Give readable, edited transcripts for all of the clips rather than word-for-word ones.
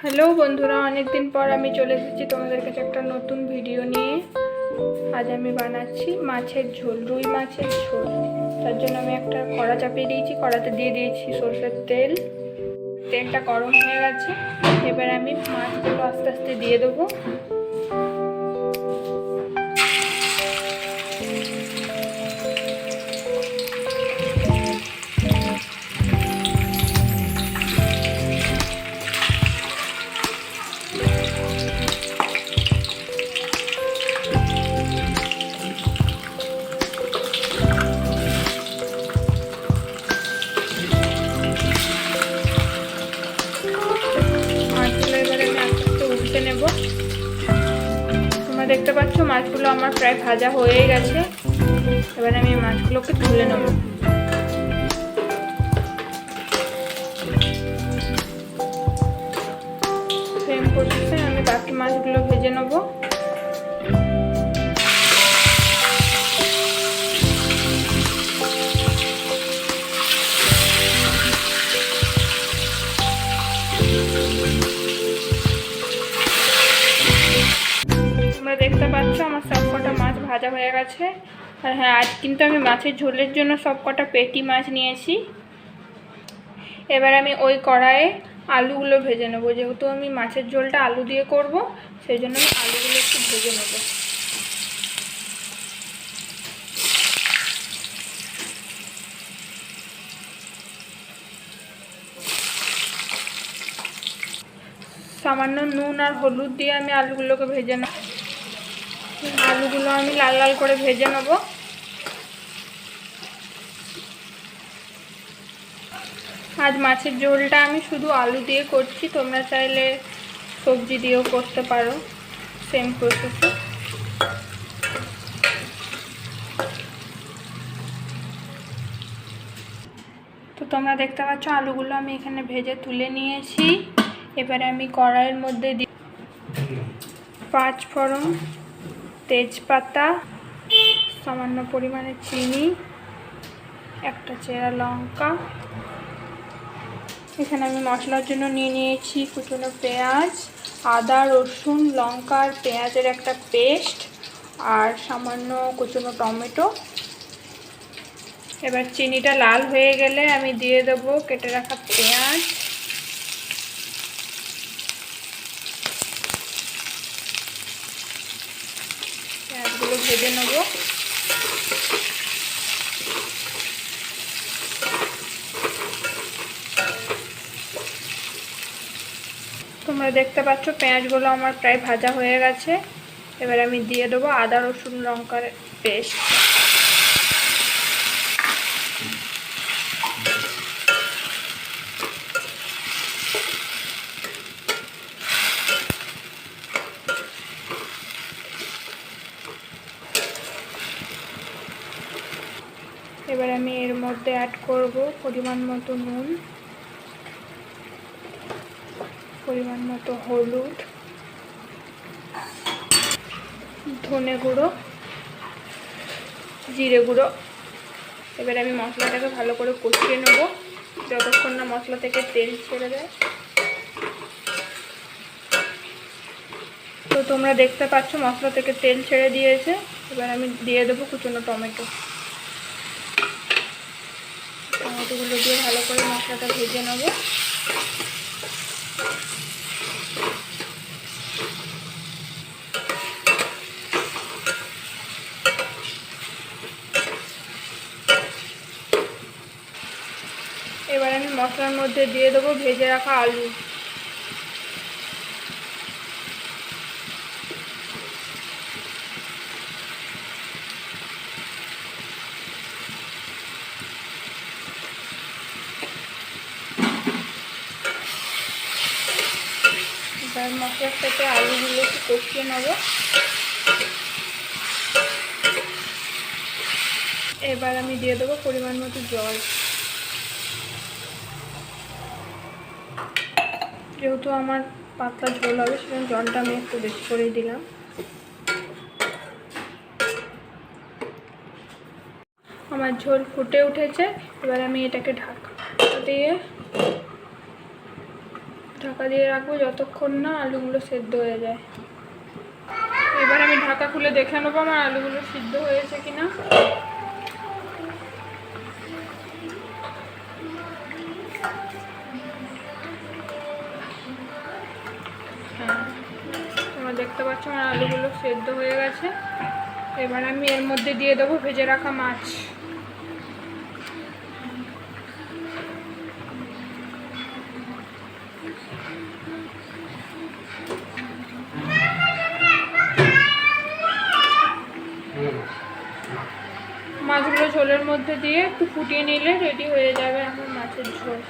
Hello বন্ধুরা, অনেকদিন পর আমি চলে এসেছি তোমাদের কাছে একটা নতুন ভিডিও নিয়ে। আজ আমি বানাচ্ছি মাছের ঝোল, রুই মাছের ঝোল। তার জন্য আমি একটা কড়া চাপিয়ে দিয়েছি, কড়াতে দিয়ে দিয়েছি সরষের তেল। তেলটা গরম হয়ে গেছে, এবার আমি মাছগুলো আস্তে আস্তে দিয়ে দেবো। মাছগুলো এবারে আমি আস্তে আস্তে উল্টে নেব। তোমরা দেখতে পাচ্ছ মাছগুলো আমার প্রায় ভাজা হয়ে গেছে। এবার আমি মাছগুলোকে তুলে নেব। সেম প্রসেসে আমি বাকি মাছগুলো ভেজে নেব। তোমরা দেখতে পাচ্ছ আমার সব কটা মাছ ভাজা হয়ে গেছে। আর হ্যাঁ, আজ কিন্তু আমি মাছের ঝোলের জন্য সব কটা পেটি মাছ নিয়েছি। এবার আমি ওই কড়াইয়ে আলুগুলো ভেজে নেবো। যেহেতু আমি মাছের ঝোলটা আলু দিয়ে করব, সেই জন্য আমি আলুগুলো একটু ভেজে নেবো। সামান্য নুন আর হলুদ দিয়ে আমি আলুগুলোকে ভেজে নেব। আলুগুলো আমি লাল লাল করে ভেজে নেব। আজ মাছের ঝোলটা আমি শুধু আলু দিয়ে করছি, তোমরা চাইলে সবজি দিয়েও করতে পারো, সেম প্রসেসে। তো তোমরা দেখতে পাচ্ছ আলুগুলো আমি এখানে ভেজে তুলে নিয়েছি। এবারে আমি কড়াইয়ের মধ্যে দিই 5 ফোড়ন, তেজপাতা, সামান্য পরিমাণে চিনি, একটা চেরা লঙ্কা। এখানে আমি মশলার জন্য নিয়ে নিয়েছি কুচনো পেঁয়াজ, আদা, রসুন, লঙ্কা আর পেঁয়াজের একটা পেস্ট, আর সামান্য কুচনো টমেটো। এবার চিনিটা লাল হয়ে গেলে আমি দিয়ে দেবো কেটে রাখা পেঁয়াজ। পেঁয়াজগুলো ভেজে নেব। তোমরা দেখতে পাচ্ছ পেঁয়াজগুলো আমার প্রায় ভাজা হয়ে গেছে। এবার আমি দিয়ে দেবো আদা, রসুন, লঙ্কার পেস্ট। এবার আমি এর মধ্যে অ্যাড করব পরিমাণ মতো নুন, পরিমাণ মতো হলুদ, ধনে গুঁড়ো, জিরে গুঁড়ো। এবার আমি মশলাটাকে ভালো করে কষিয়ে নেব যতক্ষণ না মশলা থেকে তেল ছেড়ে দেয়। তো তোমরা দেখতে পাচ্ছ মশলা থেকে তেল ছেড়ে দিয়েছে। এবার আমি দিয়ে দেবো কুচনো টমেটো। টমেটোগুলো দিয়ে ভালো করে মশলাটা ভেজে নেব। এবার আমি মশলার মধ্যে দিয়ে দেবো ভেজে রাখা আলু। এবার মশলার সাথে আলুগুলো একটু কষিয়ে নেব। এবার আমি দিয়ে দেবো পরিমাণ মতো জল। যেহেতু আমার পাতলা ঝোল হবে, সেজন্য জলটা আমি একটু বেশি করেই দিলাম। আমার ঝোল ফুটে উঠেছে। এবার আমি এটাকে ঢাকা দিয়ে ঢাকা দিয়ে রাখবো যতক্ষণ না আলুগুলো সেদ্ধ হয়ে যায়। এবার আমি ঢাকা খুলে দেখে নেবো আমার আলুগুলো সিদ্ধ হয়েছে কিনা। হ্যাঁ, তোমরা দেখতে পাচ্ছ আমার আলুগুলো সেদ্ধ হয়ে গেছে। এবার আমি এর মধ্যে দিয়ে দেবো ভেজে রাখা মাছ। মাছগুলো ঝোলের মধ্যে দিয়ে একটু ফুটিয়ে নিলে রেডি হয়ে যাবে আমার মাছের ঝোল।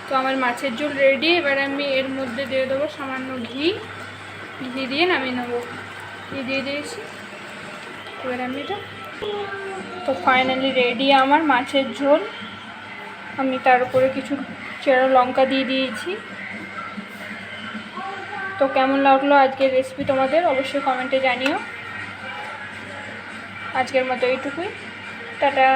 তো আমার মাছের ঝোল রেডি। এবার আমি এর মধ্যে দিয়ে দেবো সামান্য ঘি দিয়ে নামিয়ে নেবো। ঘি দিয়ে দিয়েছি। এবার আমি এটা, তো ফাইনালি রেডি আমার মাছের ঝোল। আমি তার উপরে কিছু চেরা লঙ্কা দিয়ে দিয়েছি। তো কেমন লাগলো আজকের রেসিপি তোমাদের অবশ্যই কমেন্টে জানিও। আজকের মতো এইটুকুই, টাটা।